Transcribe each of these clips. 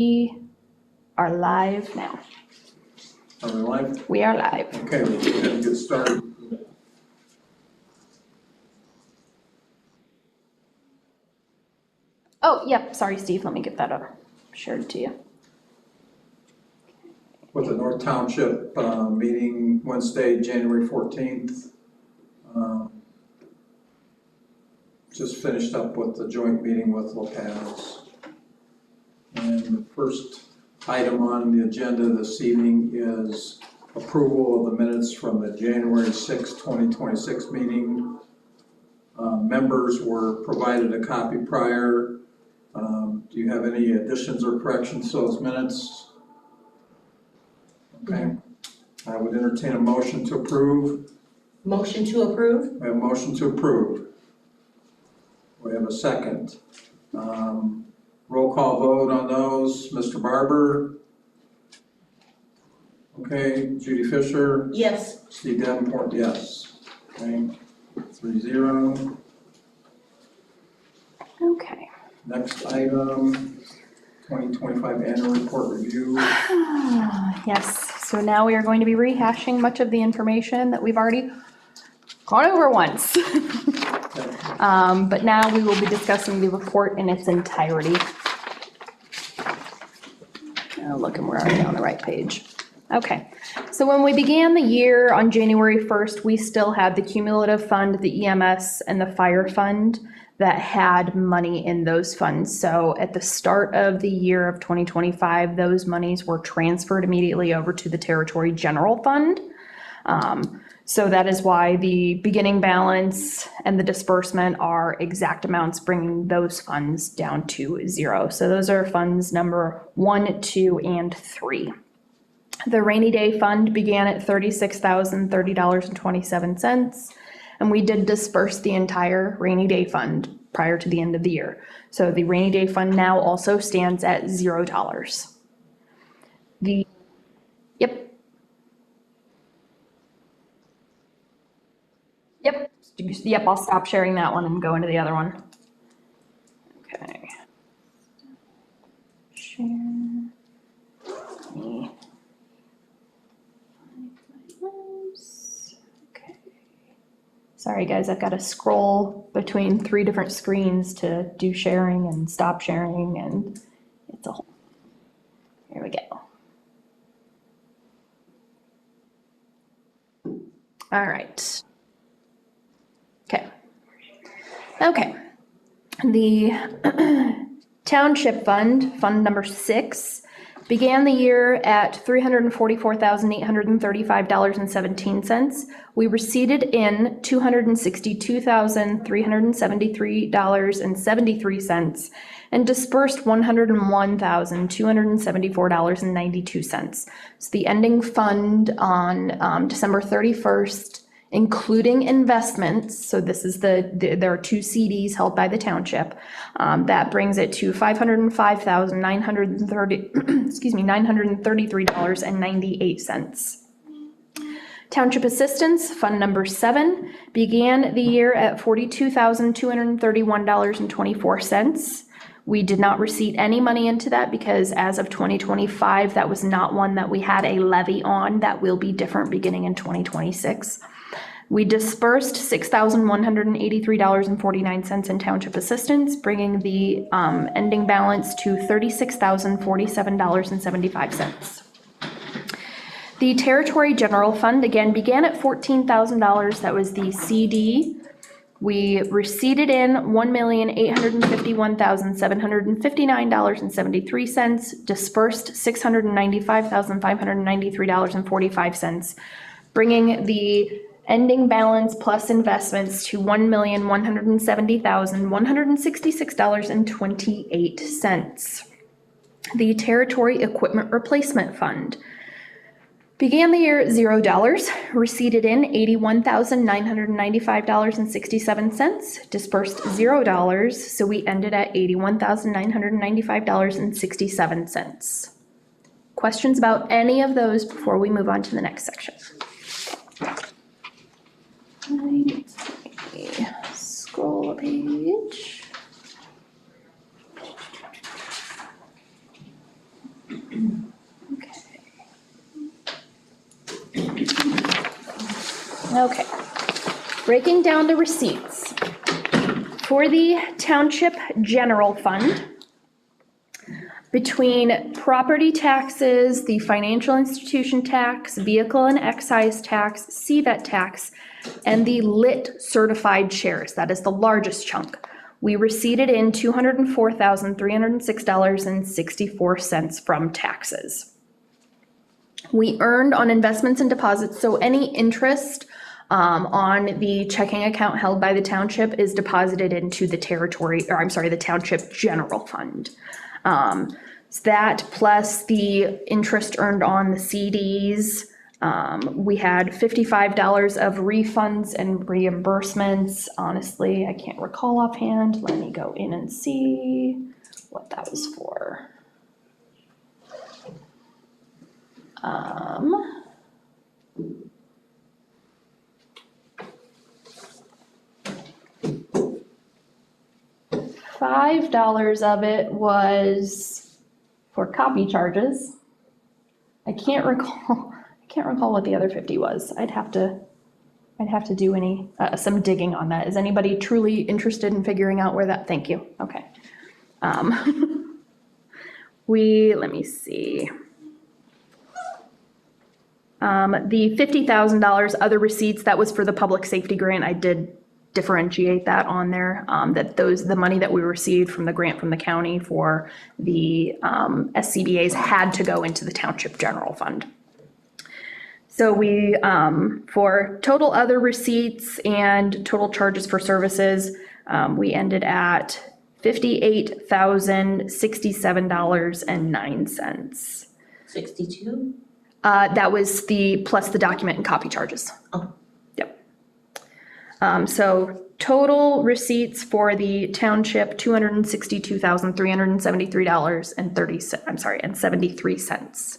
We are live now. Are we live? We are live. Okay, let's go ahead and get started. Oh, yep. Sorry, Steve. Let me get that shared to you. With the North Township meeting Wednesday, January 14th. Just finished up with the joint meeting with LaPaz. And the first item on the agenda this evening is approval of the minutes from the January 6, 2026 meeting. Members were provided a copy prior. Do you have any additions or corrections to those minutes? Okay. I would entertain a motion to approve. Motion to approve? We have a motion to approve. We have a second. Roll call vote on those. Mr. Barber? Okay. Judy Fisher? Yes. Steve Davenport, yes. Okay. 3-0. Okay. Next item, 2025 annual report review. Yes. So now we are going to be rehashing much of the information that we've already gone over once. But now we will be discussing the report in its entirety. Oh, look, and we're already on the right page. Okay, so when we began the year on January 1st, we still had the cumulative fund, the EMS, and the fire fund that had money in those funds. So at the start of the year of 2025, those monies were transferred immediately over to the Territory General Fund. So that is why the beginning balance and the disbursement are exact amounts, bringing those funds down to 0. So those are funds number 1, 2, and 3. The rainy day fund began at $36,030.27, and we did disperse the entire rainy day fund prior to the end of the year. So the rainy day fund now also stands at $0. Yep, I'll stop sharing that one and go into the other one. Okay. Share. Me. Okay. Sorry guys, I've got to scroll between 3 different screens to do sharing and stop sharing, and it's a whole. Here we go. All right. Okay. The Township Fund, Fund number 6, began the year at $344,835.17. We receipted in $262,373.73 and dispersed $101,274.92. So the ending fund on December 31st, including investments, so this is there are 2 CDs held by the township, that brings it to $505,933.98. Township Assistance, Fund number 7, began the year at $42,231.24. We did not receipt any money into that because as of 2025, that was not one that we had a levy on. That will be different beginning in 2026. We dispersed $6,183.49 in township assistance, bringing the ending balance to $36,047.75. The Territory General Fund again began at $14,000. That was the CD. We receipted in $1,851,759.73, dispersed $695,593.45, bringing the ending balance plus investments to $1,170,166.28. The Territory Equipment Replacement Fund began the year at $0, receipted in $81,995.67, dispersed $0, so we ended at $81,995.67. Questions about any of those before we move on to the next section? Scroll a page. Okay. Breaking down the receipts. For the Township General Fund, between property taxes, the financial institution tax, vehicle and excise tax, CVET tax, and the lit certified shares, that is the largest chunk, we receipted in $204,306.64 from taxes. We earned on investments and deposits, so any interest on the checking account held by the township is deposited into the the Township General Fund. So that plus the interest earned on the CDs. We had $55 of refunds and reimbursements. Honestly, I can't recall offhand. Let me go in and see what that was for. $5 of it was for copy charges. I can't recall what the other 50 was. I'd have to do some digging on that. Is anybody truly interested in figuring out where that, thank you, okay. Let me see. The $50,000 other receipts, that was for the public safety grant. I did differentiate that on there, the money that we received from the grant from the county for the SCBA's had to go into the Township General Fund. So we, for total other receipts and total charges for services, we ended at $58,067.09. 62? That was plus the document and copy charges. Oh. Yep. So total receipts for the township, $262,373.73.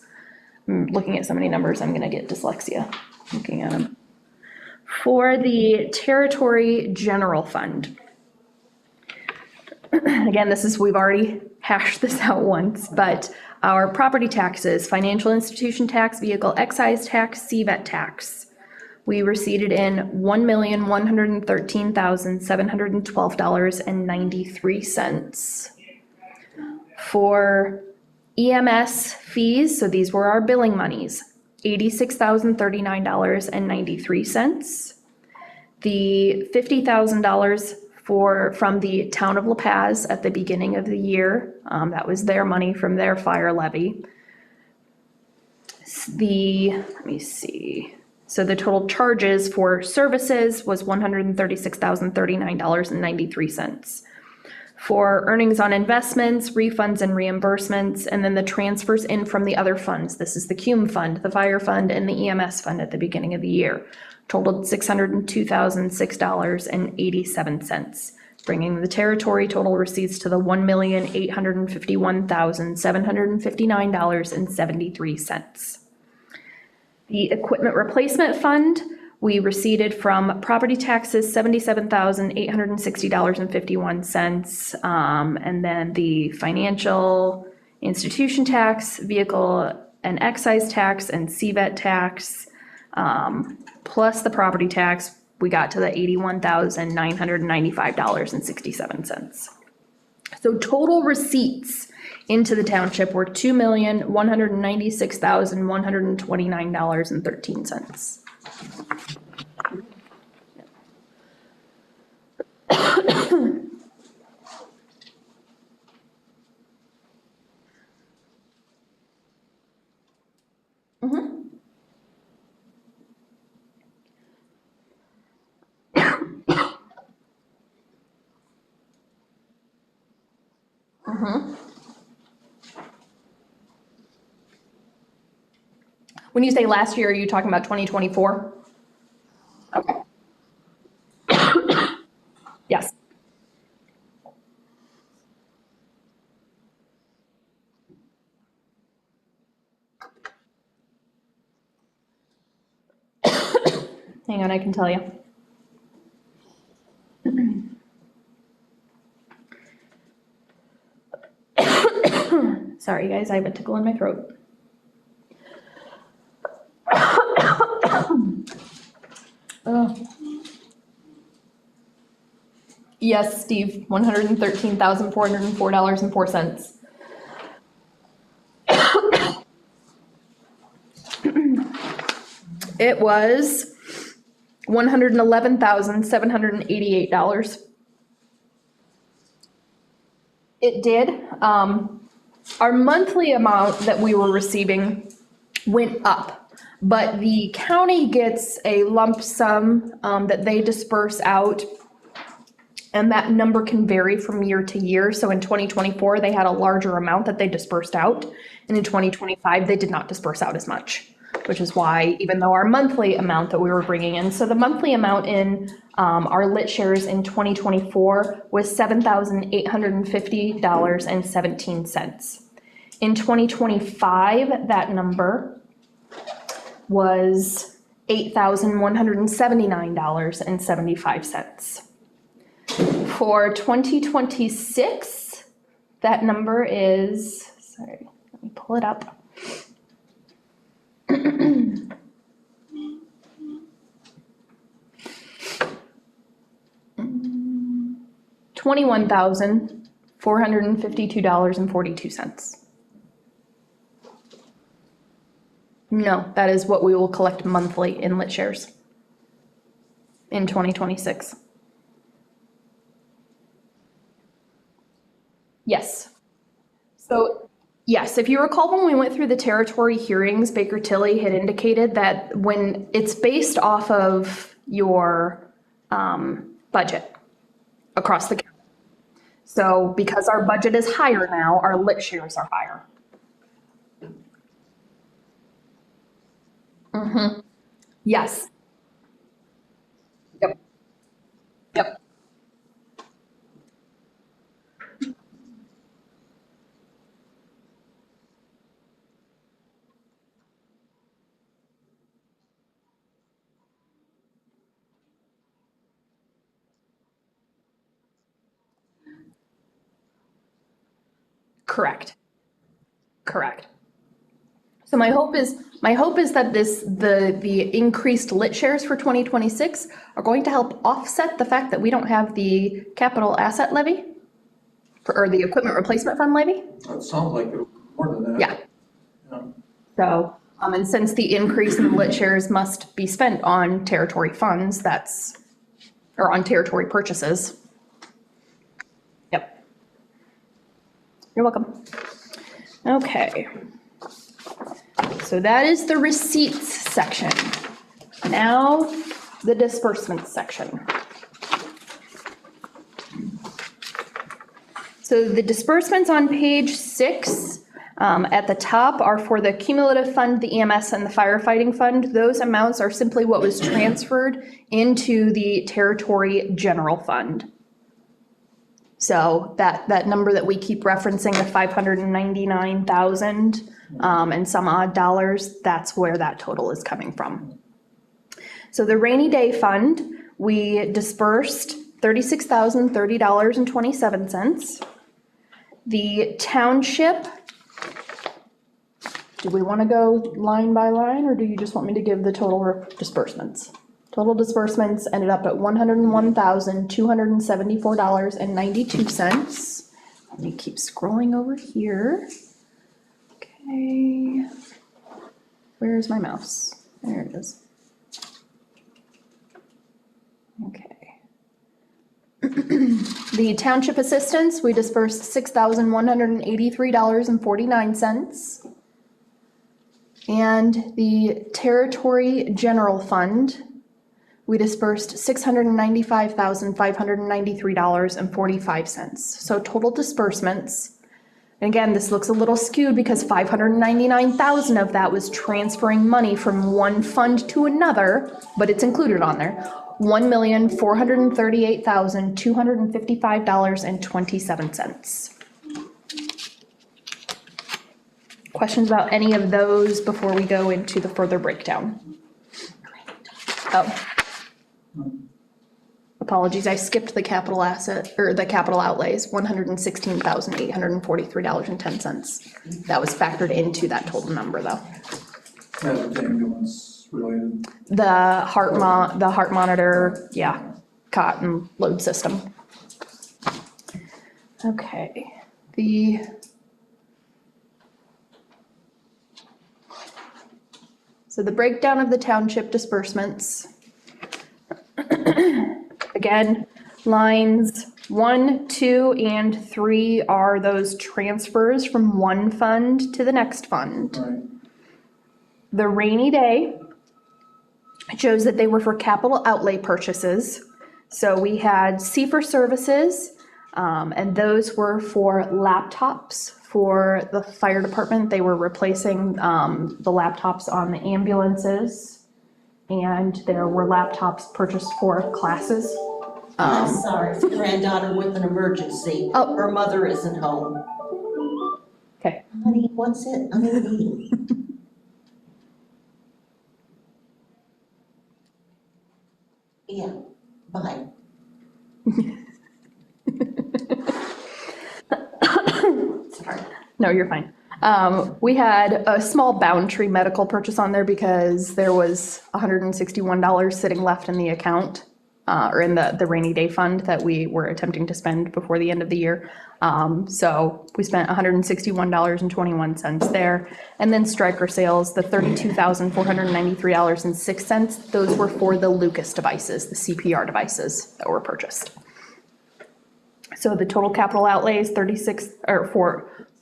I'm looking at so many numbers, I'm gonna get dyslexia looking at them. For the Territory General Fund. Again, we've already hashed this out once, but our property taxes, financial institution tax, vehicle excise tax, CVET tax, we receipted in $1,113,712.93. For EMS fees, so these were our billing monies, $86,039.93. The $50,000 from the town of LaPaz at the beginning of the year, that was their money from their fire levy. Let me see. So the total charges for services was $136,039.93. For earnings on investments, refunds and reimbursements, and then the transfers in from the other funds. This is the CUME fund, the fire fund, and the EMS fund at the beginning of the year. Totaled $602,006.87, bringing the territory total receipts to the $1,851,759.73. The equipment replacement fund, we receipted from property taxes, $77,860.51. And then the financial institution tax, vehicle and excise tax, and CVET tax, plus the property tax, we got to the $81,995.67. So total receipts into the township were $2,196,129.13. When you say last year, are you talking about 2024? Okay. Yes. Hang on, I can tell you. Sorry, guys, I have a tickle in my throat. Yes, Steve, $113,404.04. It was $111,788. It did. Our monthly amount that we were receiving went up, but the county gets a lump sum that they disperse out, and that number can vary from year to year. So in 2024, they had a larger amount that they dispersed out, and in 2025, they did not disperse out as much, which is why, even though our monthly amount that we were bringing in, so the monthly amount in our lit shares in 2024 was $7,850.17. In 2025, that number was $8,179.75. For 2026, that number is, sorry, let me pull it up. $21,452.42. No, that is what we will collect monthly in lit shares in 2026. Yes. So, yes, if you recall, when we went through the territory hearings, Baker Tilly had indicated that when it's based off of your budget across the county. So because our budget is higher now, our lit shares are higher. Yes. Yep. Yep. Correct. Correct. So my hope is that the increased lit shares for 2026 are going to help offset the fact that we don't have the capital asset levy or the equipment replacement fund levy. It sounds like it'll be more than that. Yeah. Yeah. So, and since the increase in the lit shares must be spent on territory funds, or on territory purchases. Yep. You're welcome. Okay. So that is the receipts section. Now, the disbursements section. So the disbursements on page 6 at the top are for the cumulative fund, the EMS, and the firefighting fund. Those amounts are simply what was transferred into the territory general fund. So that number that we keep referencing, the 599,000 and some odd dollars, that's where that total is coming from. So the rainy day fund, we dispersed $36,030.27. The township, do we want to go line by line, or do you just want me to give the total disbursements? Total disbursements ended up at $101,274.92. Let me keep scrolling over here. Okay. Where's my mouse? There it is. Okay. The township assistance, we dispersed $6,183.49. And the territory general fund, we dispersed $695,593.45. So total disbursements, and again, this looks a little skewed because $599,000 of that was transferring money from one fund to another, but it's included on there. $1,438,255.27. Questions about any of those before we go into the further breakdown? Oh. Apologies, I skipped the capital asset, or the capital outlays, $116,843.10. That was factored into that total number, though. Yeah, the ambulance related. The heart monitor, yeah, cot and load system. Okay, so the breakdown of the township disbursements. Again, lines 1, 2, and 3 are those transfers from one fund to the next fund. Right. The rainy day shows that they were for capital outlay purchases. So we had C for services, and those were for laptops for the fire department. They were replacing the laptops on the ambulances, and there were laptops purchased for classes. Sorry, granddaughter with an emergency. Oh. Her mother isn't home. Okay. Honey, what's it? I'm in a meeting. Yeah, bye. Sorry. No, you're fine. We had a small Boundtree medical purchase on there because there was $161 sitting left in the account, or in the rainy day fund that we were attempting to spend before the end of the year. So we spent $161.21 there. And then striker sales, the $32,493.06, those were for the Lucas devices, the CPR devices that were purchased. So the total capital outlay is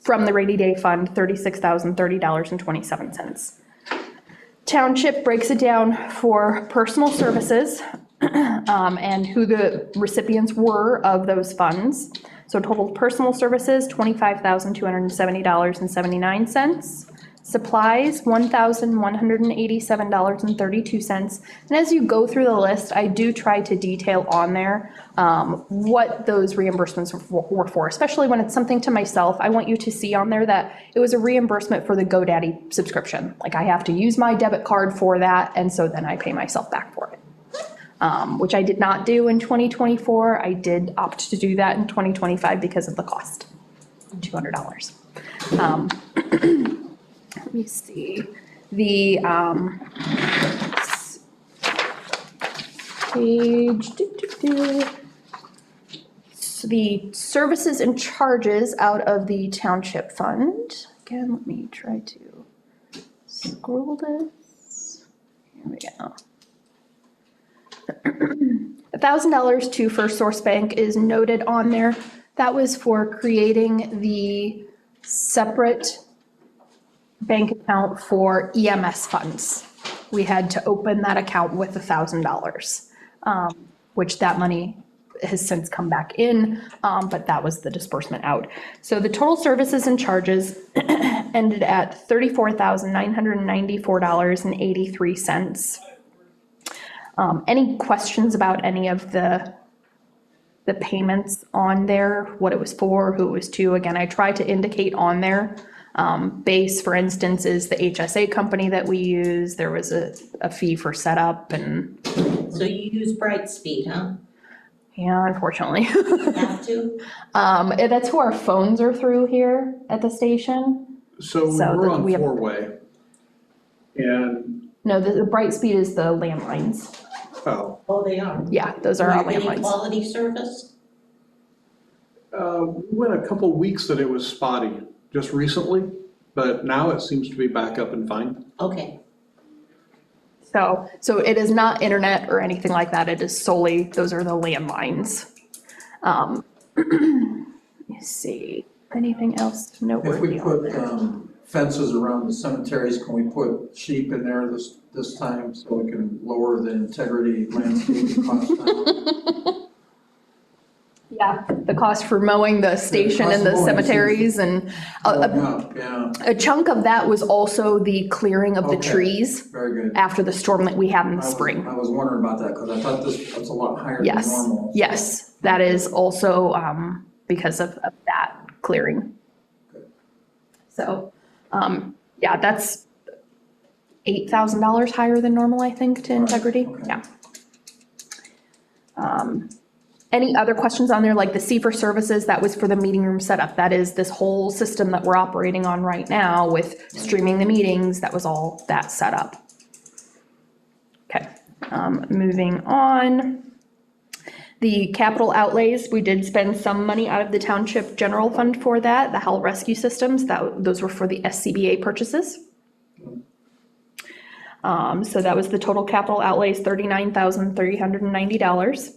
from the rainy day fund, $36,030.27. Township breaks it down for personal services and who the recipients were of those funds. So total personal services, $25,270.79. Supplies, $1,187.32. And as you go through the list, I do try to detail on there what those reimbursements were for, especially when it's something to myself. I want you to see on there that it was a reimbursement for the GoDaddy subscription. Like I have to use my debit card for that, and so then I pay myself back for it. Which I did not do in 2024. I did opt to do that in 2025 because of the cost, $200. Let me see, the page, so the services and charges out of the township fund. Again, let me try to scroll this. Here we go. $1,000 to First Source Bank is noted on there. That was for creating the separate bank account for EMS funds. We had to open that account with $1,000, which that money has since come back in, but that was the disbursement out. So the total services and charges ended at $34,994.83. Any questions about any of the payments on there, what it was for, who it was to? Again, I try to indicate on there. Base, for instance, is the HSA company that we use. There was a fee for setup and. So you use Brightspeed, huh? Yeah, unfortunately. Have to? That's who our phones are through here at the station. So we're on four-way. And, No, the Brightspeed is the landlines. oh, Oh, they are. Yeah, those are our Are you getting landlines. quality service? we went a couple weeks that it was spotty just recently, but now it seems to be back up and fine. Okay. So it is not internet or anything like that. It is solely, those are the landlines. Let me see, anything else If we noteworthy on put there? fences around the cemeteries, can we put sheep in there this time so we can lower the integrity landscaping cost down? Yeah, the cost for mowing the station cost and the of mowing cemeteries and Going up, yeah, a chunk of that was also the clearing of the Okay. trees very good. after the storm that we had in the spring. I was wondering about that because I thought this was a lot higher than Yes, normal. yes, that is also because of that clearing. So, yeah, that's $8,000 higher than normal, I think, to integrity, okay. yeah. Any other questions on there, like the C for services, that was for the meeting room setup. That is this whole system that we're operating on right now with streaming the meetings, that was all that setup. Moving on. The capital outlays, we did spend some money out of the township general fund for that, the Howell Rescue Systems, those were for the SCBA purchases. So that was the total capital outlays, $39,390.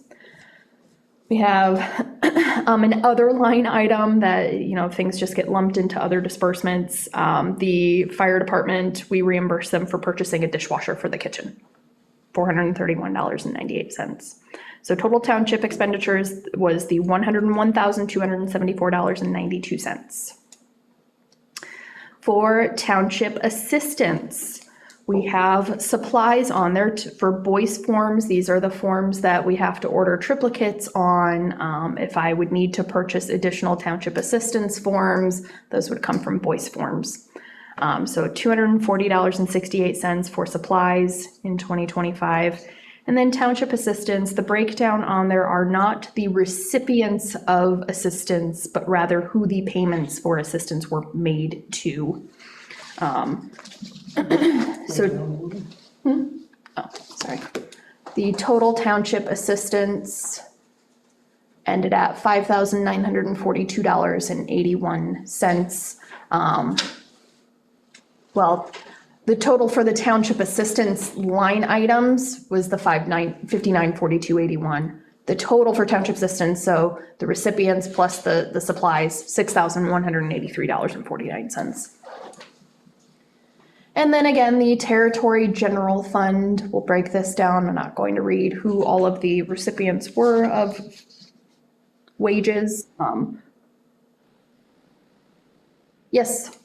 We have an other line item that, you know, things just get lumped into other disbursements. The fire department, we reimburse them for purchasing a dishwasher for the kitchen, $431.98. So total township expenditures was the $101,274.92. For township assistance, we have supplies on there for Boyce forms. These are the forms that we have to order triplicates on. If I would need to purchase additional township assistance forms, those would come from Boyce forms. So $240.68 for supplies in 2025. And then township assistance, the breakdown on there are not the recipients of assistance, but rather who the payments for assistance were made to. Sorry. The total township assistance ended at $5,942.81. Well, the total for the township assistance line items was the $5942.81. The total for township assistance, so the recipients plus the supplies, $6,183.49. And then again, the territory general fund, we'll break this down. I'm not going to read who all of the recipients were of wages. Yes.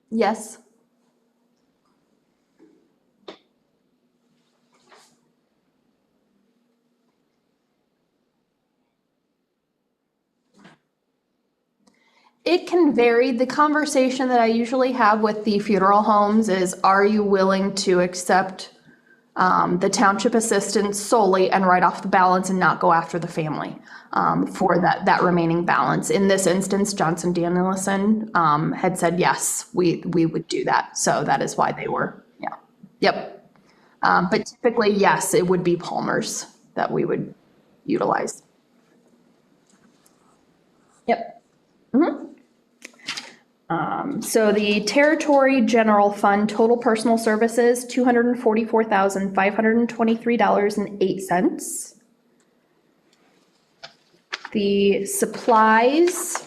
Yes. It can vary. The conversation that I usually have with the funeral homes is, are you willing to accept the township assistance solely and write off the balance and not go after the family for that remaining balance? In this instance, Johnson Danielson had said, yes, we would do that. So that is why they were, yeah. Yep. But typically, yes, it would be Palmer's that we would utilize. Yep. So the territory general fund, total personal services, $244,523.08. The supplies,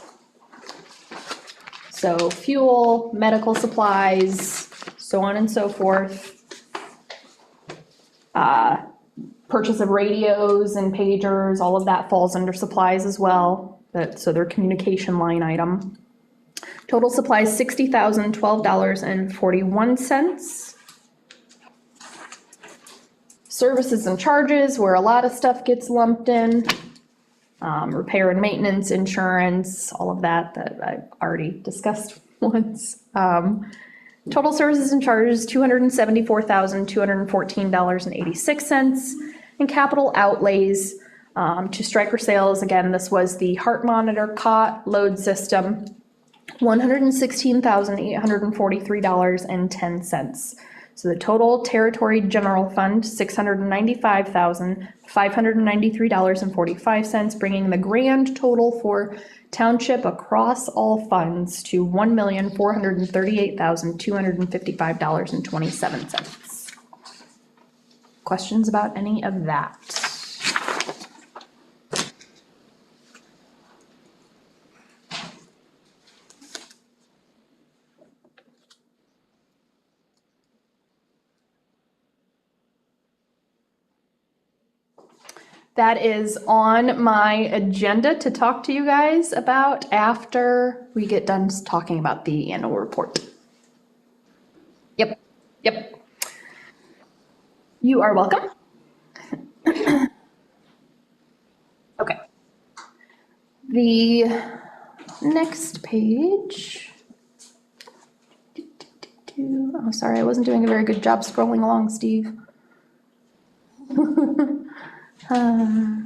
so fuel, medical supplies, so on and so forth. Purchase of radios and pagers, all of that falls under supplies as well. So their communication line item. Total supplies, $60,012.41. Services and charges, where a lot of stuff gets lumped in. Repair and maintenance, insurance, all of that I've already discussed once. Total services and charges, $274,214.86. And capital outlays to striker sales, again, this was the heart monitor cot load system, $116,843.10. So the total territory general fund, $695,593.45, bringing the grand total for township across all funds to $1,438,255.27. Questions about any of that? That is on my agenda to talk to you guys about after we get done talking about the annual report. Yep. You are welcome. Okay. The next page. Oh, sorry, I wasn't doing a very good job scrolling along, Steve. Okay.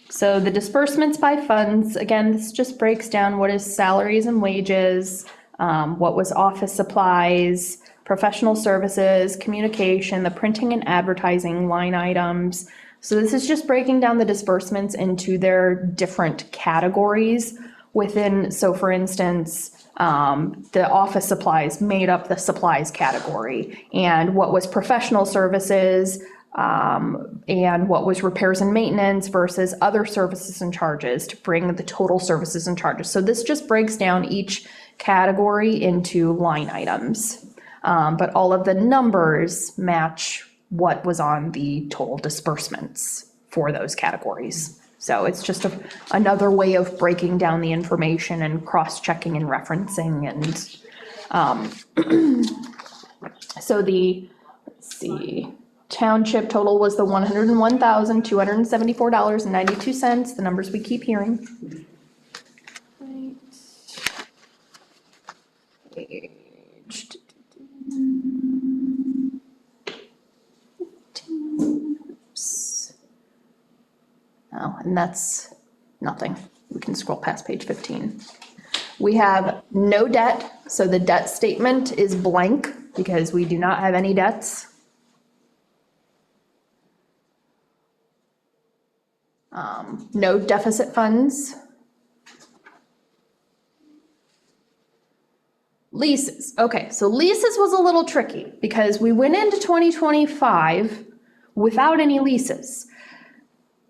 So the disbursements by funds, again, this just breaks down what is salaries and wages, what was office supplies, professional services, communication, the printing and advertising line items. So this is just breaking down the disbursements into their different categories within, so for instance, the office supplies made up the supplies category, and what was professional services, and what was repairs and maintenance versus other services and charges to bring the total services and charges. So this just breaks down each category into line items. But all of the numbers match what was on the total disbursements for those categories. So it's just another way of breaking down the information and cross-checking and referencing and, so let's see, township total was the $101,274.92, the numbers we keep hearing. Page. Oops. Oh, and that's nothing. We can scroll past page 15. We have no debt, so the debt statement is blank because we do not have any debts. No deficit funds. Leases. Okay, so leases was a little tricky because we went into 2025 without any leases.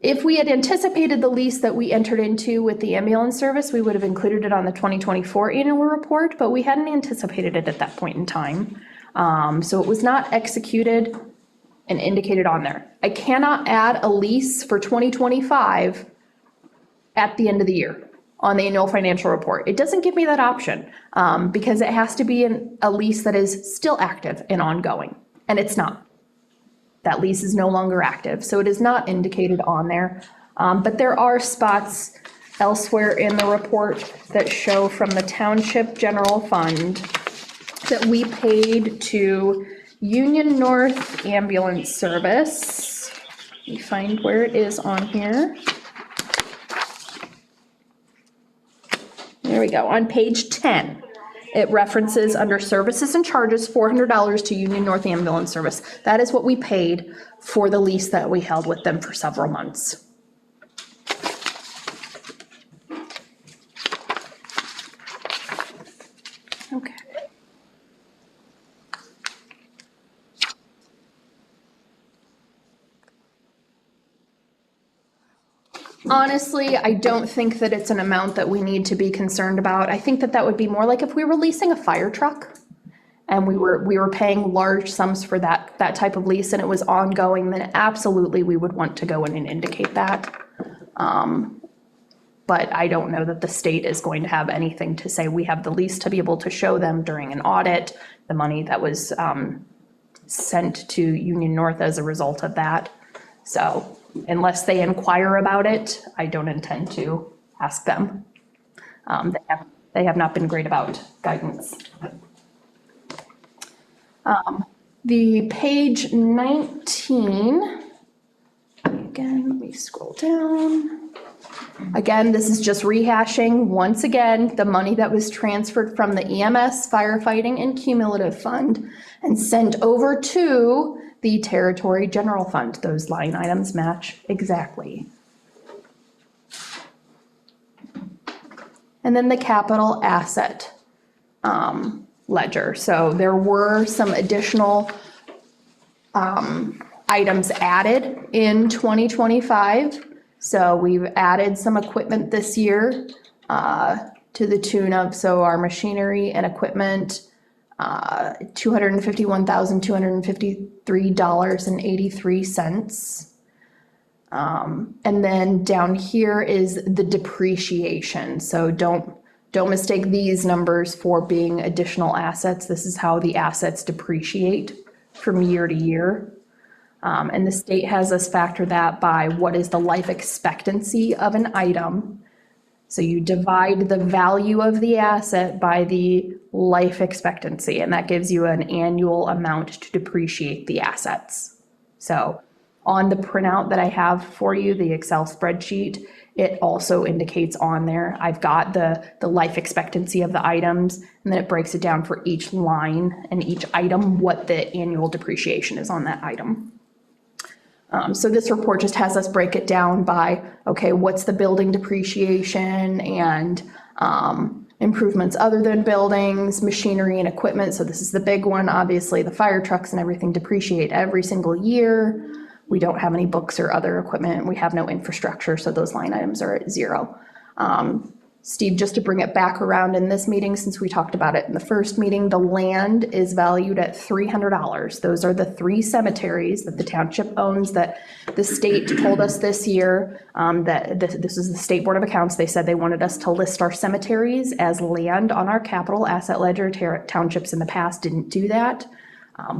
If we had anticipated the lease that we entered into with the ambulance service, we would have included it on the 2024 annual report, but we hadn't anticipated it at that point in time. So it was not executed and indicated on there. I cannot add a lease for 2025 at the end of the year on the annual financial report. It doesn't give me that option because it has to be a lease that is still active and ongoing, and it's not. That lease is no longer active, so it is not indicated on there. But there are spots elsewhere in the report that show from the Township General Fund that we paid to Union North Ambulance Service. Let me find where it is on here. There we go, on page 10. It references under services and charges, $400 to Union North Ambulance Service. That is what we paid for the lease that we held with them for several months. Okay. Honestly, I don't think that it's an amount that we need to be concerned about. I think that that would be more like if we were leasing a fire truck and we were paying large sums for that type of lease and it was ongoing, then absolutely we would want to go in and indicate that. But I don't know that the state is going to have anything to say. We have the lease to be able to show them during an audit, the money that was sent to Union North as a result of that. So unless they inquire about it, I don't intend to ask them. They have not been great about guidance. The page 19, again, let me scroll down. Again, this is just rehashing, once again, the money that was transferred from the EMS firefighting and cumulative fund and sent over to the Territory General Fund. Those line items match exactly. And then the capital asset ledger. So there were some additional items added in 2025. So we've added some equipment this year to the tune of, so our machinery and equipment, $251,253.83. And then down here is the depreciation. So don't mistake these numbers for being additional assets. This is how the assets depreciate from year to year. And the state has us factor that by what is the life expectancy of an item. So you divide the value of the asset by the life expectancy, and that gives you an annual amount to depreciate the assets. So on the printout that I have for you, the Excel spreadsheet, it also indicates on there, I've got the life expectancy of the items, and then it breaks it down for each line and each item, what the annual depreciation is on that item. So this report just has us break it down by, okay, what's the building depreciation and improvements other than buildings, machinery and equipment. So this is the big one. Obviously, the fire trucks and everything depreciate every single year. We don't have any books or other equipment. We have no infrastructure, so those line items are at zero. Steve, just to bring it back around in this meeting, since we talked about it in the first meeting, the land is valued at $300. Those are the 3 cemeteries that the township owns that the state told us this year, that this is the State Board of Accounts. They said they wanted us to list our cemeteries as land on our capital asset ledger. Townships in the past didn't do that.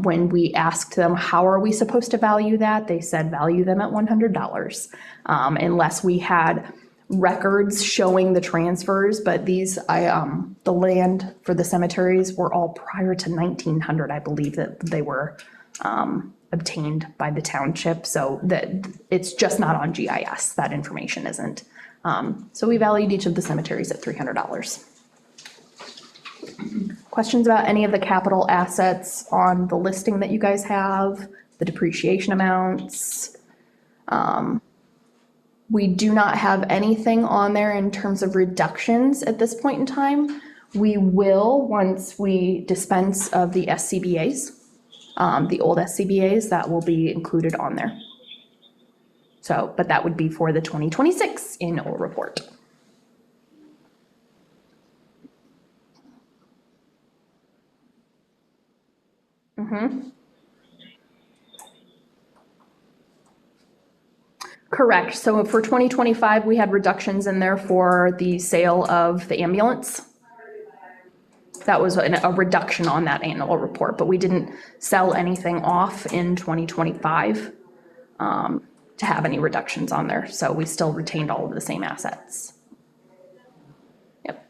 When we asked them, how are we supposed to value that? They said, value them at $100, unless we had records showing the transfers, but these, the land for the cemeteries were all prior to 1900, I believe that they were obtained by the township, so that it's just not on GIS, that information isn't. So we valued each of the cemeteries at $300. Questions about any of the capital assets on the listing that you guys have, the depreciation amounts? We do not have anything on there in terms of reductions at this point in time. We will, once we dispense of the SCBA's, the old SCBA's, that will be included on there. So, but that would be for the 2026 annual report. Correct. So for 2025, we had reductions in there for the sale of the ambulance. That was a reduction on that annual report, but we didn't sell anything off in 2025 to have any reductions on there. So we still retained all of the same assets. Yep.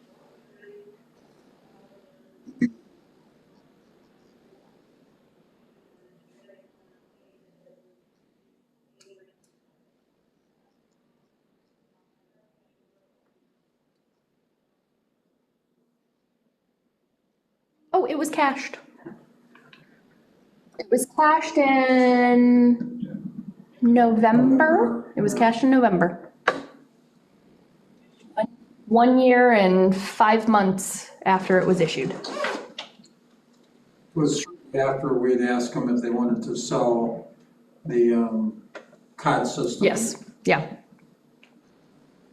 Oh, it was cashed. It was cashed in November. It was cashed in November. 1 year and 5 months after it was issued. It was after we'd asked them if they wanted to sell the COD system. Yes, yeah.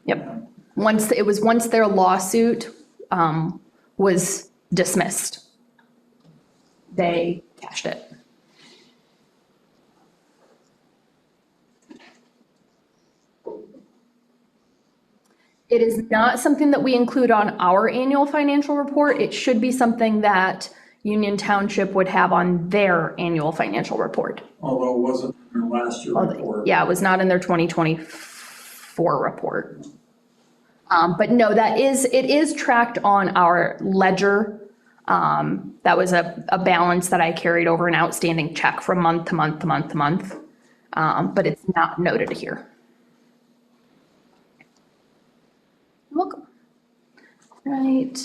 Yep. Once their lawsuit was dismissed, they cashed it. It is not something that we include on our annual financial report. It should be something that Union Township would have on their annual financial report. Although it wasn't in their last year report. Yeah, it was not in their 2024 report. But no, it is tracked on our ledger. That was a balance that I carried over an outstanding check from month to month to month to month. But it's not noted here. You're welcome. Right,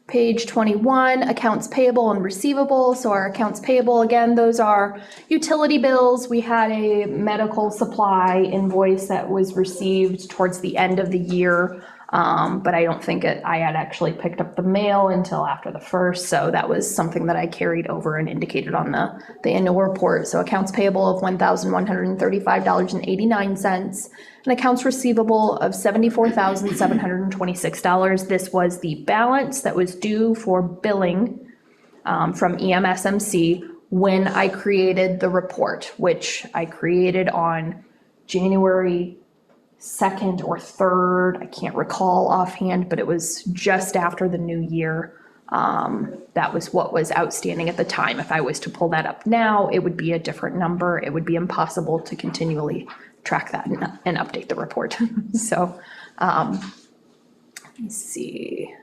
page 21, accounts payable and receivable. So our accounts payable, again, those are utility bills. We had a medical supply invoice that was received towards the end of the year. But I don't think I had actually picked up the mail until after the 1st. So that was something that I carried over and indicated on the annual report. So accounts payable of $1,135.89 and accounts receivable of $74,726. This was the balance that was due for billing from EMSMC when I created the report, which I created on January 2nd or 3rd, I can't recall offhand, but it was just after the new year. That was what was outstanding at the time. If I was to pull that up now, it would be a different number. It would be impossible to continually track that and update the report. So, let me see.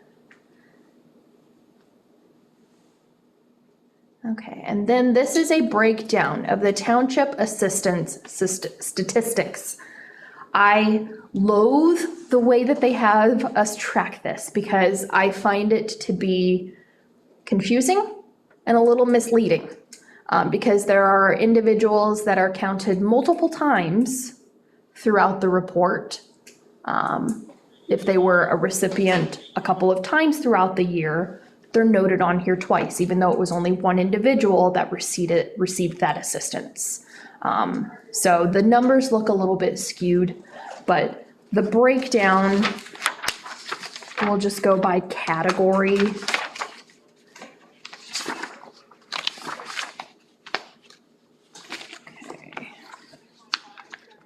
Okay, and then this is a breakdown of the township assistance statistics. I loathe the way that they have us track this because I find it to be confusing and a little misleading. Because there are individuals that are counted multiple times throughout the report. If they were a recipient a couple of times throughout the year, they're noted on here twice, even though it was only one individual that received that assistance. So the numbers look a little bit skewed, but the breakdown, we'll just go by category.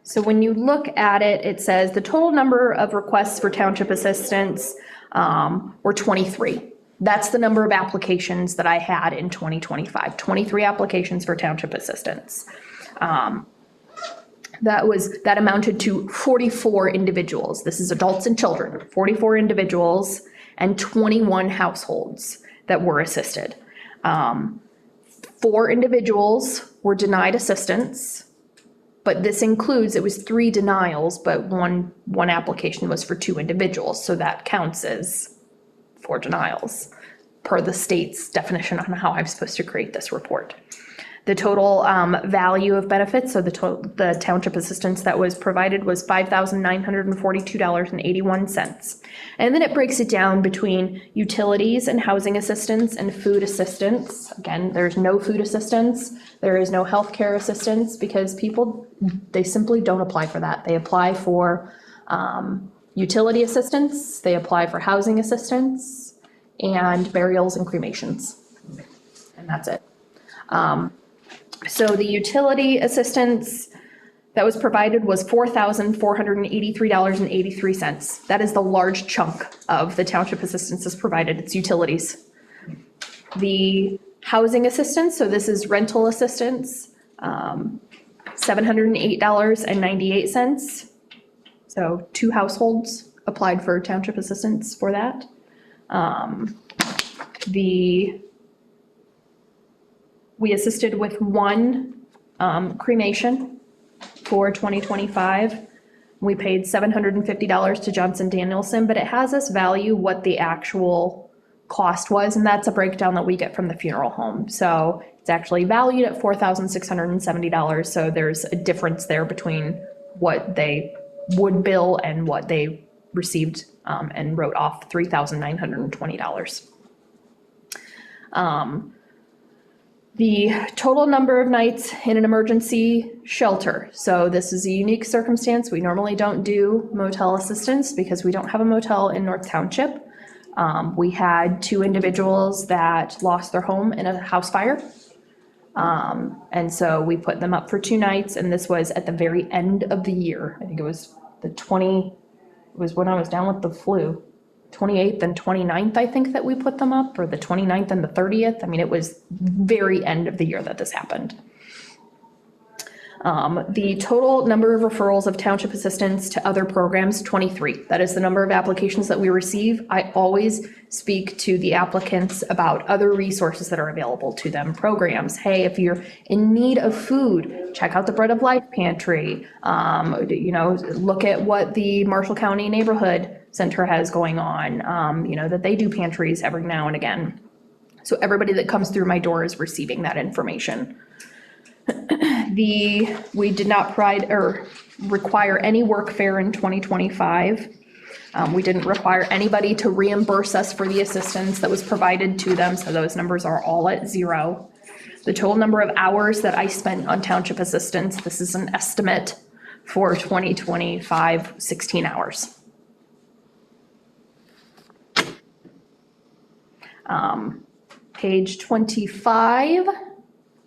So when you look at it, it says the total number of requests for township assistance were 23. That's the number of applications that I had in 2025, 23 applications for township assistance. That amounted to 44 individuals. This is adults and children, 44 individuals and 21 households that were assisted. 4 individuals were denied assistance. But this includes, it was 3 denials, but one application was for 2 individuals, so that counts as 4 denials per the state's definition on how I'm supposed to create this report. The total value of benefits, so the township assistance that was provided was $5,942.81. And then it breaks it down between utilities and housing assistance and food assistance. Again, there's no food assistance. There is no healthcare assistance because people, they simply don't apply for that. They apply for utility assistance, they apply for housing assistance, and burials and cremations. And that's it. So the utility assistance that was provided was $4,483.83. That is the large chunk of the township assistance that's provided, it's utilities. The housing assistance, so this is rental assistance, $708.98. So 2 households applied for township assistance for that. We assisted with 1 cremation for 2025. We paid $750 to Johnson Danielson, but it has us value what the actual cost was, and that's a breakdown that we get from the funeral home. So it's actually valued at $4,670, so there's a difference there between what they would bill and what they received and wrote off $3,920. The total number of nights in an emergency shelter. So this is a unique circumstance. We normally don't do motel assistance because we don't have a motel in North Township. We had 2 individuals that lost their home in a house fire. And so we put them up for 2 nights, and this was at the very end of the year. I think it was it was when I was down with the flu. 28th and 29th, I think that we put them up, or the 29th and the 30th. I mean, it was very end of the year that this happened. The total number of referrals of township assistance to other programs, 23. That is the number of applications that we receive. I always speak to the applicants about other resources that are available to them, programs. Hey, if you're in need of food, check out the Bread of Life Pantry. Look at what the Marshall County Neighborhood Center has going on, that they do pantries every now and again. So everybody that comes through my door is receiving that information. We did not provide or require any work fare in 2025. We didn't require anybody to reimburse us for the assistance that was provided to them, so those numbers are all at 0. The total number of hours that I spent on township assistance, this is an estimate for 2025, 16 hours. Page 25.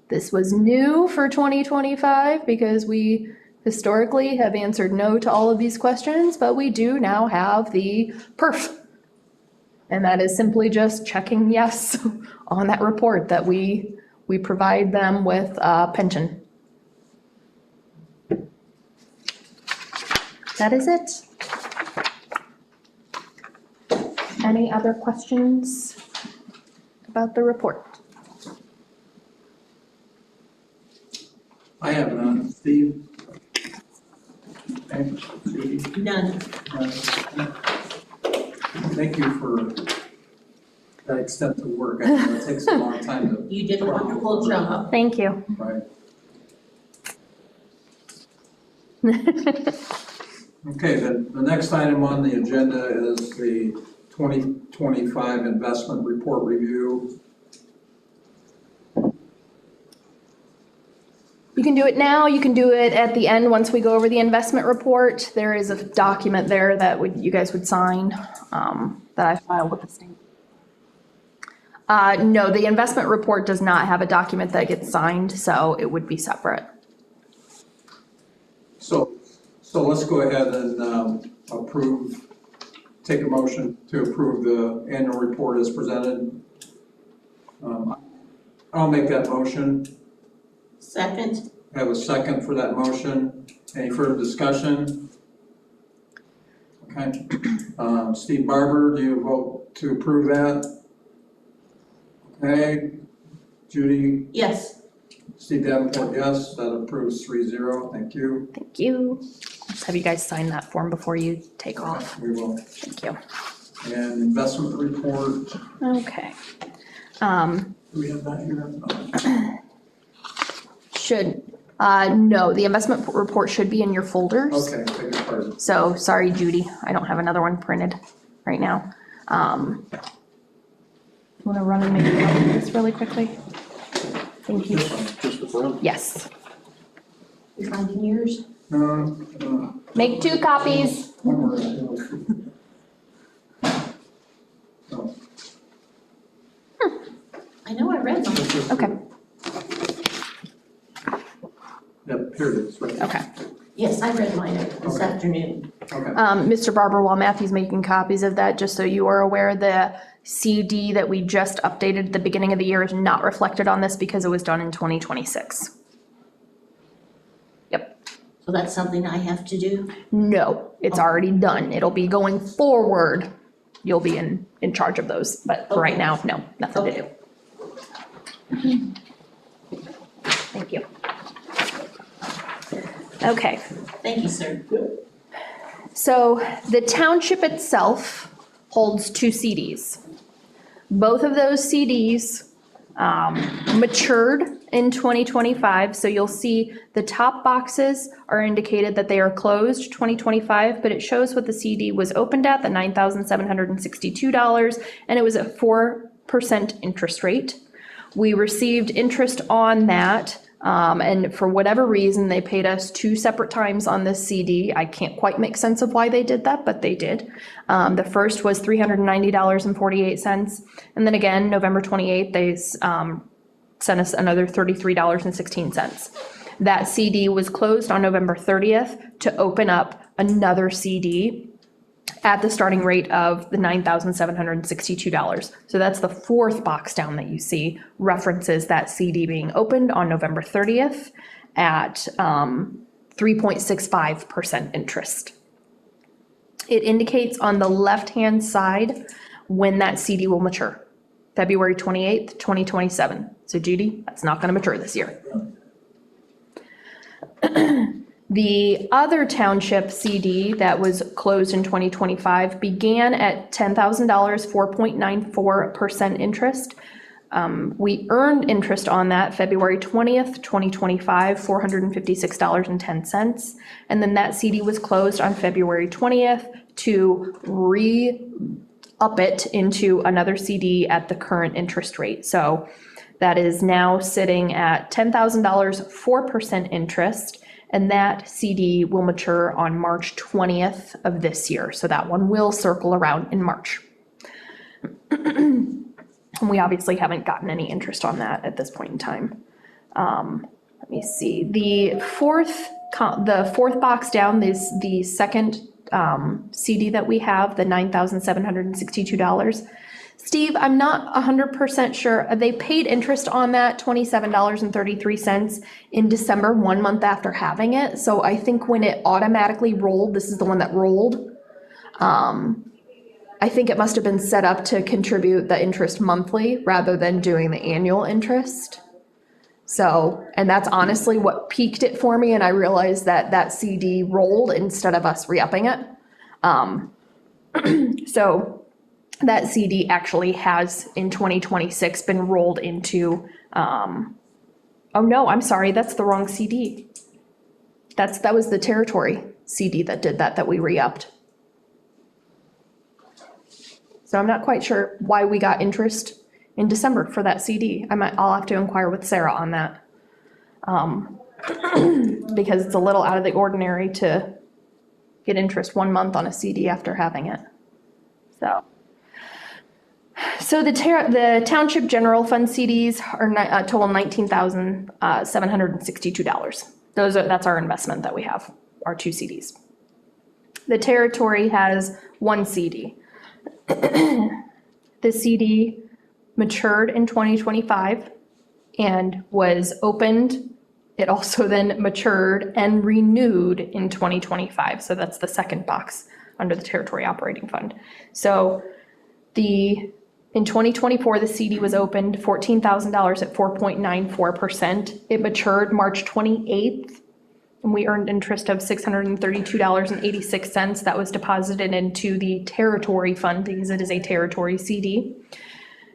This was new for 2025 because we historically have answered no to all of these questions, but we do now have the perf. And that is simply just checking yes on that report that we provide them with a pension. That is it. Any other questions about the report? I have none. Steve? Okay, Judy? None. Thank you for that extensive work. I know it takes a long time to. You did a wonderful job. Thank you. Right. Okay, the next item on the agenda is the 2025 investment report review. You can do it now, you can do it at the end, once we go over the investment report. There is a document there that you guys would sign, that I filed with the state. No, the investment report does not have a document that gets signed, so it would be separate. So let's go ahead and take a motion to approve the annual report as presented. I'll make that motion. Second? Have a second for that motion. Any further discussion? Okay. Steve Barber, do you vote to approve that? Okay. Judy? Yes. Steve Davenport, yes. That approves 3-0. Thank you. Thank you. Just have you guys sign that form before you take off. We will. Thank you. And investment report, Okay. do we have that here? No, the investment report should be in your folders. Okay, beg your pardon. So, sorry, Judy, I don't have another one printed right now. Want to run and make a copy of this really quickly? Thank you. Just the front. Yes. You're finding yours? Make 2 copies. One more. No. I know I read mine. Okay, Yep, here it is, right. okay. Yes, I read mine this Okay. afternoon. Okay. Mr. Barber, while Matthew's making copies of that, just so you are aware, the CD that we just updated at the beginning of the year is not reflected on this because it was done in 2026. Yep. So that's something I have to do? No, it's already done. It'll be going forward. You'll be in charge of those, but for right Okay. now, no, nothing to Okay. do. Thank you. Okay, Thank you, sir. so the township itself holds 2 CDs. Both of those CDs matured in 2025, so you'll see the top boxes are indicated that they are closed 2025, but it shows what the CD was opened at, the $9,762, and it was at 4% interest rate. We received interest on that, and for whatever reason, they paid us 2 separate times on this CD. I can't quite make sense of why they did that, but they did. The first was $390.48, and then again, November 28th, they sent us another $33.16. That CD was closed on November 30th to open up another CD at the starting rate of the $9,762. So that's the 4th box down that you see references that CD being opened on November 30th at 3.65% interest. It indicates on the left-hand side when that CD will mature, February 28th, 2027. So Judy, that's not gonna mature this year. The other township CD that was closed in 2025 began at $10,000, 4.94% interest. We earned interest on that February 20th, 2025, $456.10. And then that CD was closed on February 20th to re-up it into another CD at the current interest rate. So that is now sitting at $10,000, 4% interest. And that CD will mature on March 20th of this year. So that one will circle around in March. And we obviously haven't gotten any interest on that at this point in time. Let me see, the fourth box down is the second CD that we have, the $9,762. Steve, I'm not 100% sure. They paid interest on that $27.33 in December, 1 month after having it. So I think when it automatically rolled, this is the one that rolled. I think it must have been set up to contribute the interest monthly rather than doing the annual interest. So, and that's honestly what peaked it for me, and I realized that that CD rolled instead of us re-upping it. So that CD actually has in 2026 been rolled into, oh no, I'm sorry, that's the wrong CD. That was the territory CD that did that we re-upped. So I'm not quite sure why we got interest in December for that CD. I'll have to inquire with Sarah on that. Because it's a little out of the ordinary to get interest 1 month on a CD after having it. So the township general fund CDs are total $19,762. That's our investment that we have, our 2 CDs. The territory has 1 CD. The CD matured in 2025 and was opened. It also then matured and renewed in 2025. So that's the second box under the territory operating fund. So in 2024, the CD was opened $14,000 at 4.94%. It matured March 28th. And we earned interest of $632.86. That was deposited into the territory fund because it is a territory CD.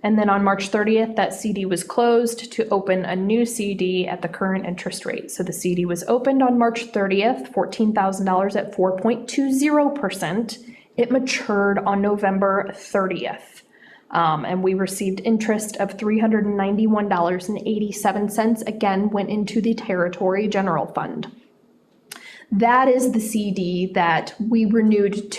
And then on March 30th, that CD was closed to open a new CD at the current interest rate. So the CD was opened on March 30th, $14,000 at 4.20%. It matured on November 30th. And we received interest of $391.87, again, went into the territory general fund. That is the CD that we renewed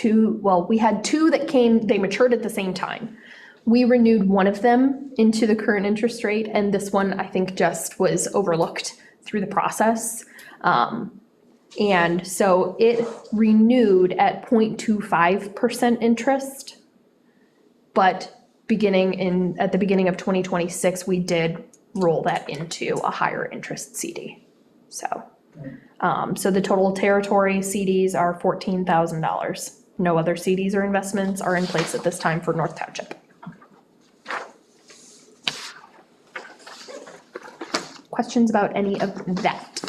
we had 2 that they matured at the same time. We renewed one of them into the current interest rate, and this one I think just was overlooked through the process. And so it renewed at 0.25% interest, but at the beginning of 2026, we did roll that into a higher interest CD. So the total territory CDs are $14,000. No other CDs or investments are in place at this time for North Township. Questions about any of that?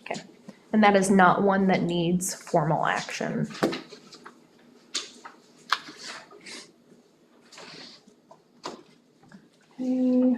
Okay, and that is not one that needs formal action. Okay.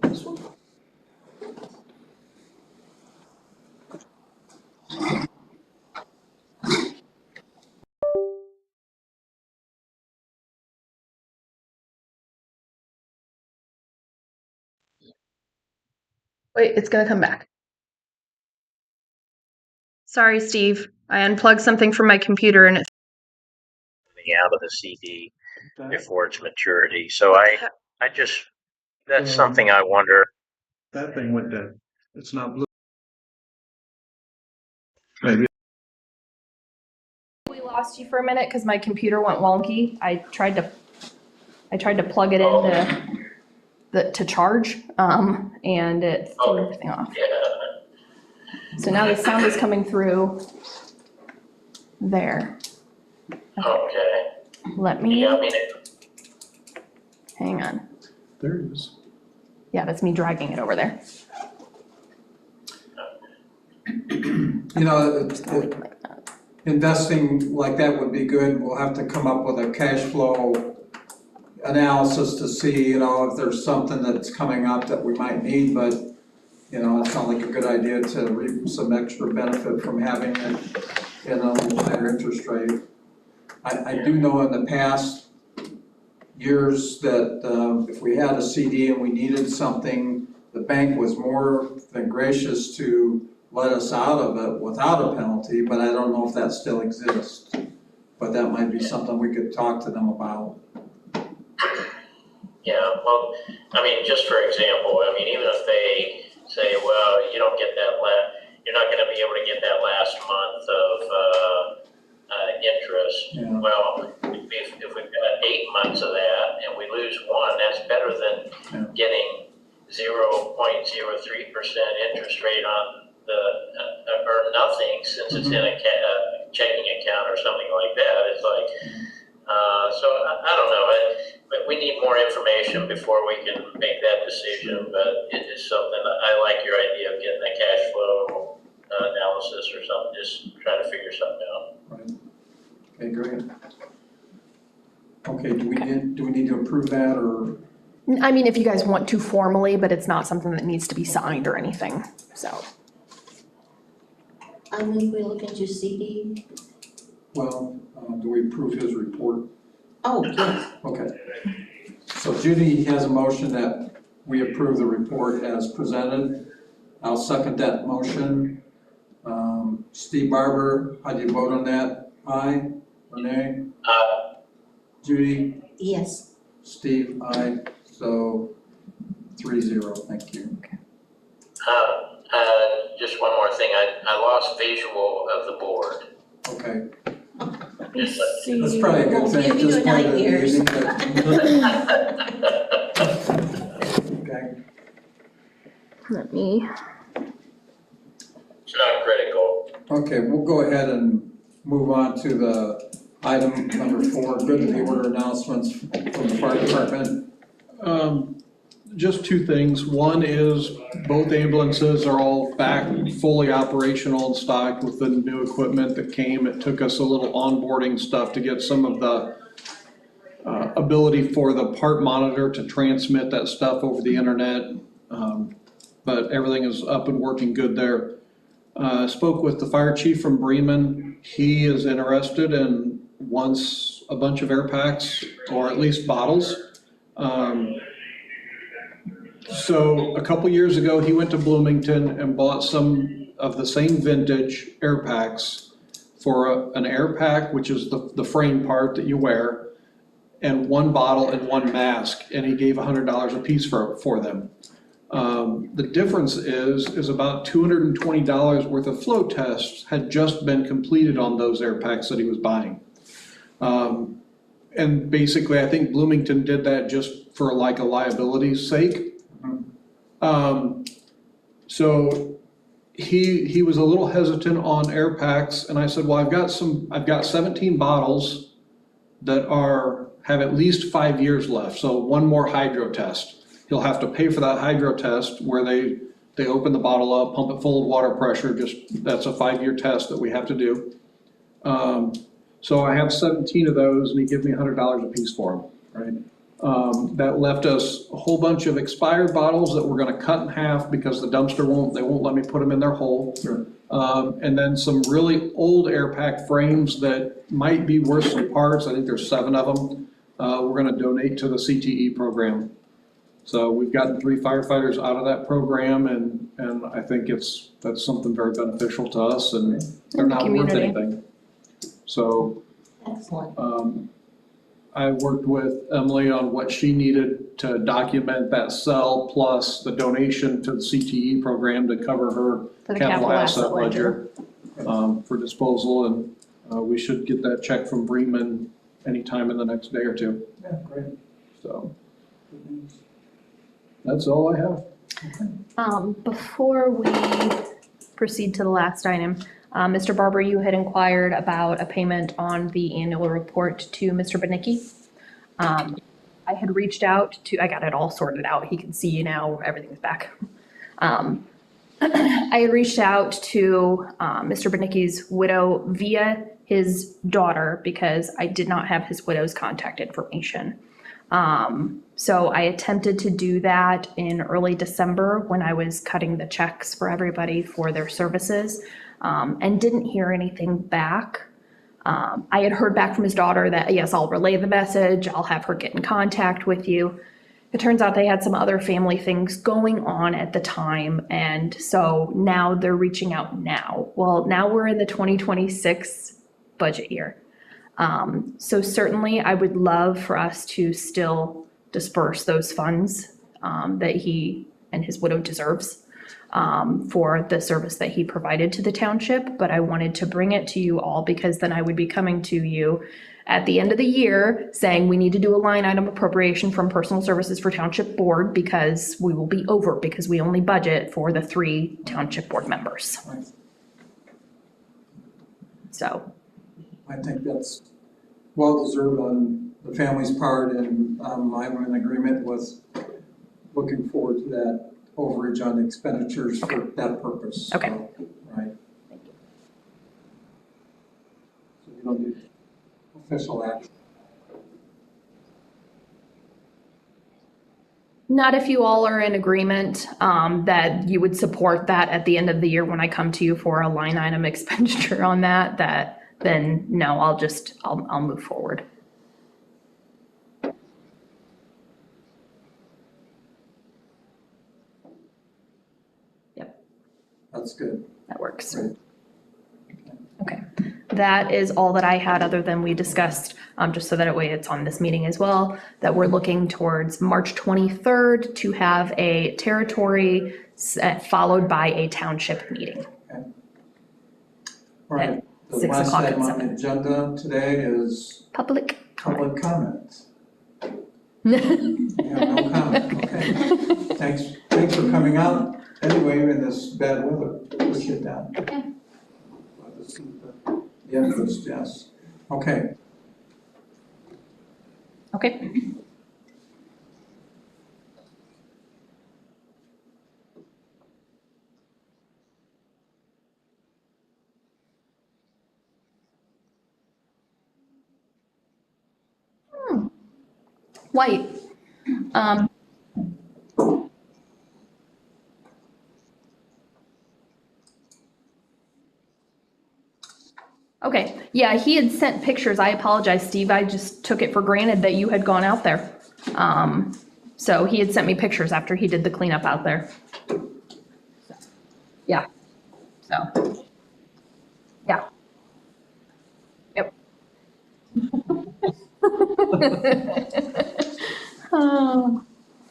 This one? Wait, it's gonna come back. Sorry, Steve. I unplugged something from my computer and Out of the CD before its maturity. So I just, that's something I wonder. That thing went dead. It's not blue. Maybe. we lost you for a minute because my computer went wonky. I tried to plug it in to charge, and it threw everything off. So now the sound is coming through there. Okay. Let me, Yeah, I mean, hang on. There it is. Yeah, that's me dragging it over there. You know, investing like that would be good. We'll have to come up with a cash flow analysis to see, you know, if there's something that's coming up that we might need, but, you know, it sounds like a good idea to reap some extra benefit from having it in a little higher interest rate. I do know in the past years that if we had a CD and we needed something, the bank was more than gracious to let us out of it without a penalty, but I don't know if that still exists. But that might be something we could talk to them about. Yeah, well, I mean, just for example, I mean, even if they say, well, you don't get that you're not gonna be able to get that last month of, interest. Yeah. Well, if we've got 8 months of that and we lose one, that's better than getting 0.03% interest rate on or nothing, since it's in a checking account or something like that. It's like, so I don't know, but we need more information before we can make that decision, but it is something that I like your idea of getting a cash flow analysis or something, just trying to figure something out. Right. Okay, great. Okay, do we need to approve that, or? I mean, if you guys want to formally, but it's not something that needs to be signed or anything, so. I move we look into CD. Well, do we approve his report? Oh, yes. Okay. So Judy has a motion that we approve the report as presented. I'll second that motion. Steve Barber, how do you vote on that? Aye or nay? Judy? Yes. Steve, aye. So 3-0, thank you. Just one more thing, I lost visual of the board. Okay, Just that's probably a good Won't thing. give you Just a night pointed at ears. me, Okay, Let me, It's not critical. okay, we'll go ahead and move on to the item number 4, good of the order announcements from the fire department. Just two things. One is both ambulances are all back fully operational and stocked with the new equipment that came. It took us a little onboarding stuff to get some of the ability for the part monitor to transmit that stuff over the internet. But everything is up and working good there. Spoke with the fire chief from Bremen. He is interested and wants a bunch of air packs, or at least bottles. So a couple years ago, he went to Bloomington and bought some of the same vintage air packs for an air pack, which is the frame part that you wear, and one bottle and one mask, and he gave $100 a piece for them. The difference is about $220 worth of flow tests had just been completed on those air packs that he was buying. And basically, I think Bloomington did that just for like a liability's sake. So he was a little hesitant on air packs, and I said, well, I've got 17 bottles that have at least 5 years left, so one more hydro test. He'll have to pay for that hydro test where they open the bottle up, pump it full of water pressure, that's a 5-year test that we have to do. So I have 17 of those, and he gave me $100 a piece for them, right? That left us a whole bunch of expired bottles that we're gonna cut in half because the dumpster they won't let me put them in their hole. Sure. And then some really old air pack frames that might be worth some parts. I think there's 7 of them. We're gonna donate to the CTE program. So we've gotten 3 firefighters out of that program, and I think that's something very beneficial to us, and they're not worth community. anything. So, Excellent. I worked with Emily on what she needed to document that sell, plus the donation to the CTE program to cover her For the capital asset ledger for disposal, and we should get that check from Bremen anytime in the next day or two. Yeah, great. So that's all I have. Before we proceed to the last item, Mr. Barber, you had inquired about a payment on the annual report to Mr. Benicki. I had reached out I got it all sorted out. He can see you now, everything's back. I had reached out to Mr. Benicki's widow via his daughter because I did not have his widow's contact information. So I attempted to do that in early December when I was cutting the checks for everybody for their services, and didn't hear anything back. I had heard back from his daughter that, yes, I'll relay the message, I'll have her get in contact with you. It turns out they had some other family things going on at the time, and so now they're reaching out now. Well, now we're in the 2026 budget year. So certainly I would love for us to still disperse those funds that he and his widow deserves for the service that he provided to the township, but I wanted to bring it to you all because then I would be coming to you at the end of the year saying we need to do a line item appropriation from personal services for township board because we will be over because we only budget for the 3 township board members. Right. So, I think that's well deserved on the family's part, and I'm in agreement with looking forward to that overage on the expenditures for that purpose. Okay. So, right. So you don't need official action. not if you all are in agreement that you would support that at the end of the year when I come to you for a line item expenditure on that, then no, I'll move forward. Yep, That's good. that works. Great. Okay, that is all that I had, other than we discussed, just so that way it's on this meeting as well, that we're looking towards March 23rd to have a territory followed by a township meeting. Okay. All right, the 6 last o'clock item at on the 7. agenda today is Public comment. public comment. You have no comment, okay. Thanks for coming out anyway in this bad weather. Push it down. Yeah. Yeah, yes. Okay. Okay. White. Okay, yeah, he had sent pictures. I apologize, Steve. I just took it for granted that you had gone out there. So he had sent me pictures after he did the cleanup out there. Yeah, so, yeah. Yep.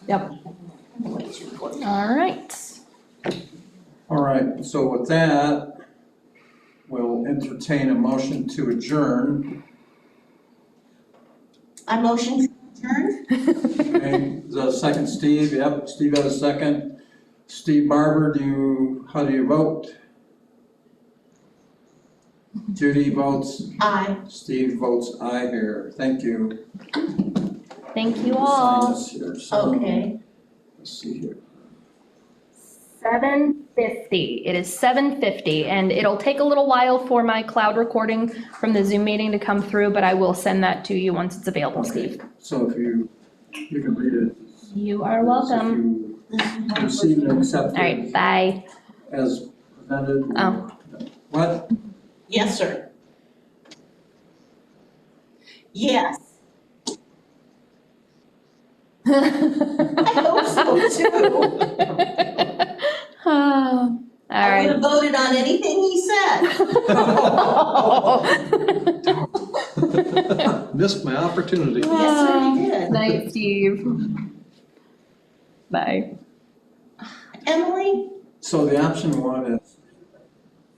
Yep. All right. All right, so with that, we'll entertain a motion to adjourn. I motion to adjourn. Okay, is that a second, Steve? Yep, Steve has a second. Steve Barber, how do you vote? Judy votes, Aye. Steve votes aye here. Thank you. Thank you Sign all. this here. So, Okay. let's see here. 7:50. It is 7:50, and it'll take a little while for my cloud recording from the Zoom meeting to come through, but I will send that to you once it's available, Steve. So if you can read it. You are welcome. If you receive and accept All right, it bye. as presented. Oh. What? Yes, sir. Yes. I hope so too. All I would right. have voted on anything he said. Missed my opportunity. Yes, sir, you did. Night, Steve. Bye. Emily, So the option one is,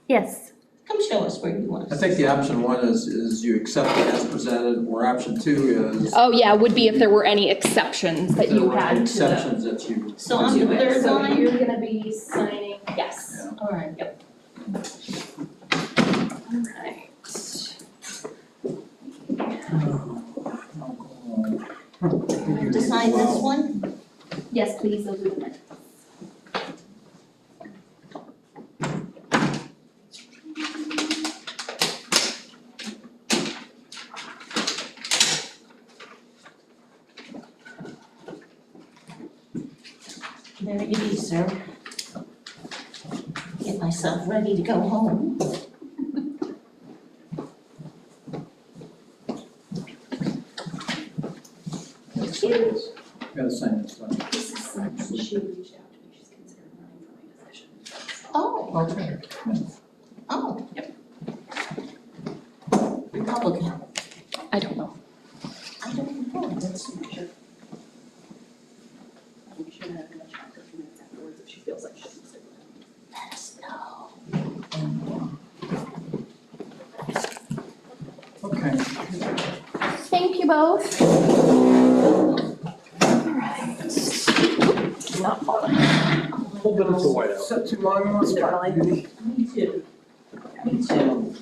Yes. come show us where you want I us. think the option one is you accept it as presented, or option two is Oh, yeah, would be if there were any exceptions that there you were had to exceptions that you. So on the third So line? you're gonna be signing, yes. Yeah. All right. All right. To sign this one? Yes, please, those are the minutes. There you be, sir. Get myself ready to go home. Thank you. Gotta sign this one. She reached out to me, she's considering running for my position. Oh, Okay. oh. Republican. I don't know. I don't know. That's for sure. We shouldn't have much after a few minutes afterwards if she feels like she should stick with him. Let us know. Okay. Thank you both. Alright. Not falling. Whole bit of the way out. Set too long on the spot. Me too. Me too.